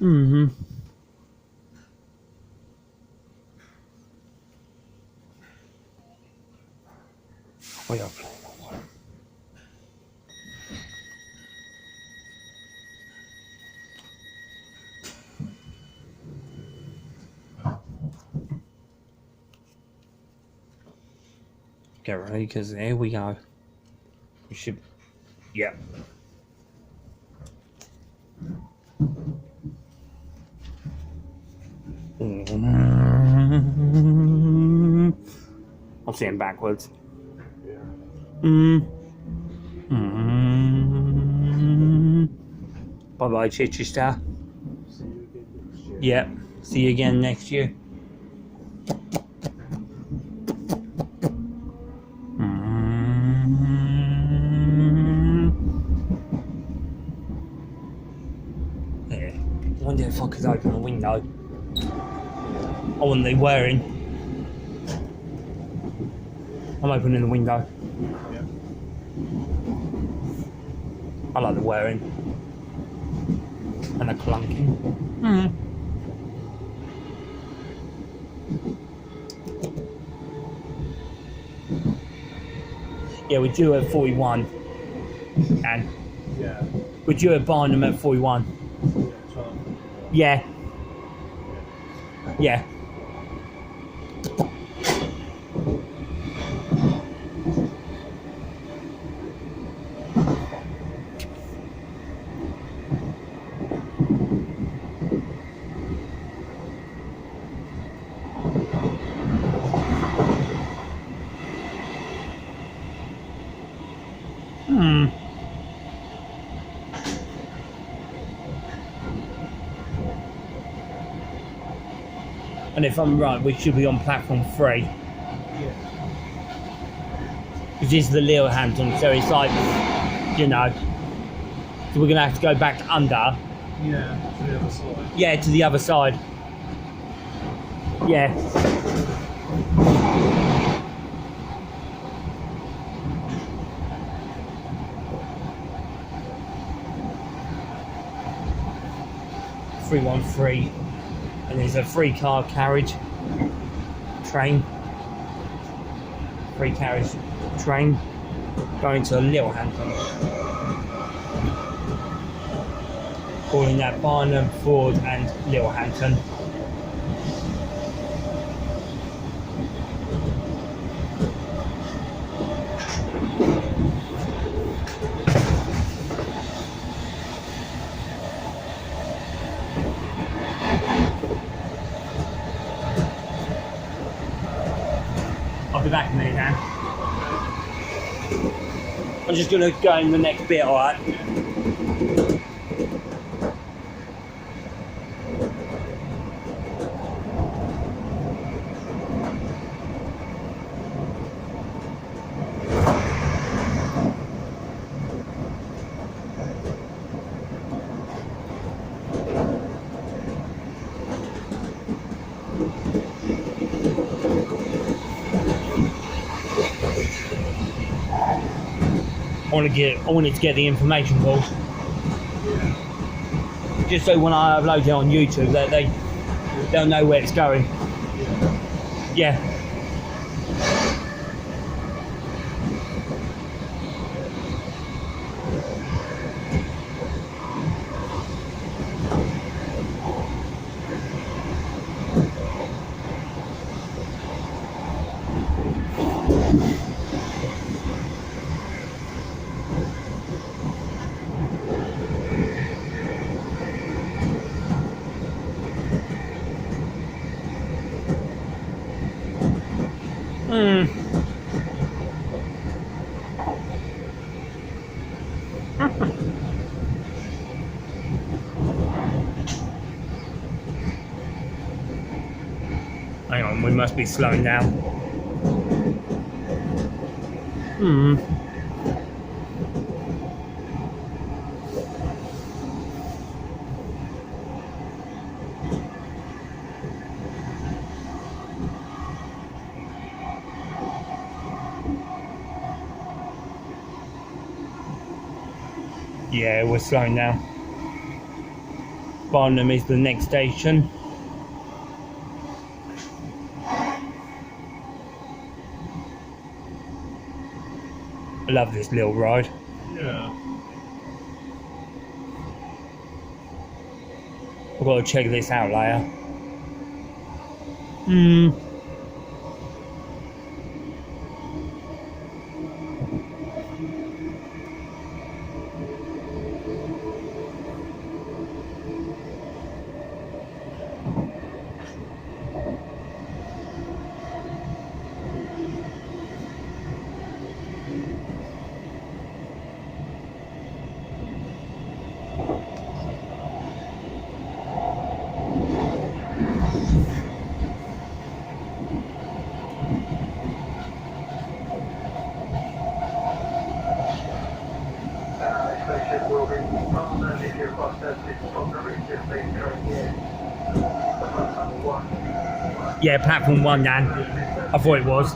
Mm-hmm. We are playing that one. Get ready, because here we go. We should... Yep. I'm saying backwards. Yeah. Bye-bye, Chichester. See you again next year. Yep. See you again next year. Yeah. I wonder if I could open the window. I wouldn't be wearing. I'm opening the window. Yeah. I like the wearing. And the clunking. Yeah, we're due at 41. And Yeah. we're due at Barnham at 41. Yeah. 12. Yeah. Yeah. And if I'm right, we should be on platform 3. Yeah. Because this is the Littlehampton, so it's like, you know. So we're going to have to go back under. Yeah, to the other side. Yeah, to the other side. Yeah. (313), and there's a 3-car carriage train. 3 carriage train going to Littlehampton. Calling that Barnham, Ford, and Littlehampton. I'll be back in a minute now. I'm just going to go in the next bit, alright? I wanted to get the information calls. Just so when I upload it on YouTube that they'll know where it's going. Yeah. Hang on, we must be slowing down. Yeah, we're slowing down. Barnham is the next station. I love this little ride. Yeah. I've got to check this out later. Yeah, platform 1, Dan. I thought it was.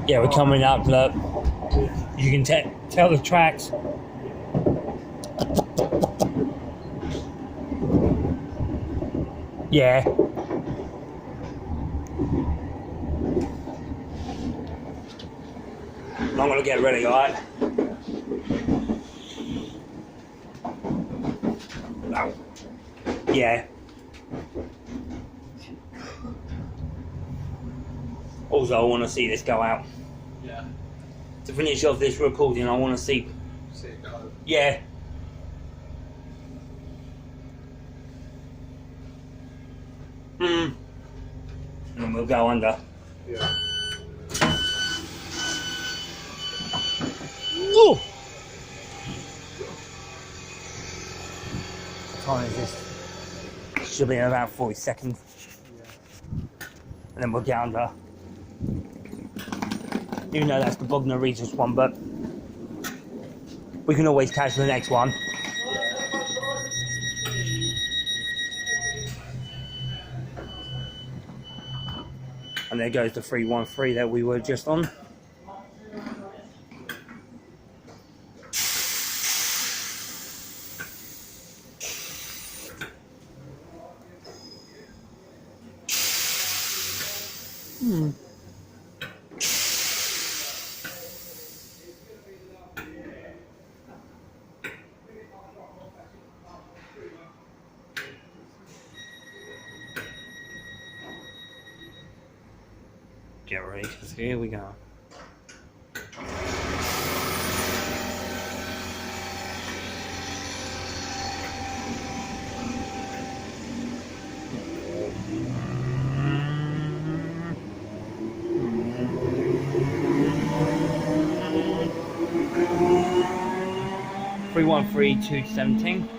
Yeah, we're coming up, look. You can tell the tracks. Yeah. I'm gonna get ready, alright? No. Yeah. Also, I want to see this go out. Yeah. To finish off this recording, I want to see it go. Yeah. And then we'll go under. Yeah. Ooh. What time is this? Should be in about 40 seconds. And then we'll get under. Even though that's the Bognor Regis one, but we can always catch the next one. And there goes the 313 that we were just on. Get ready, because here we go. Three 1 3 2 17.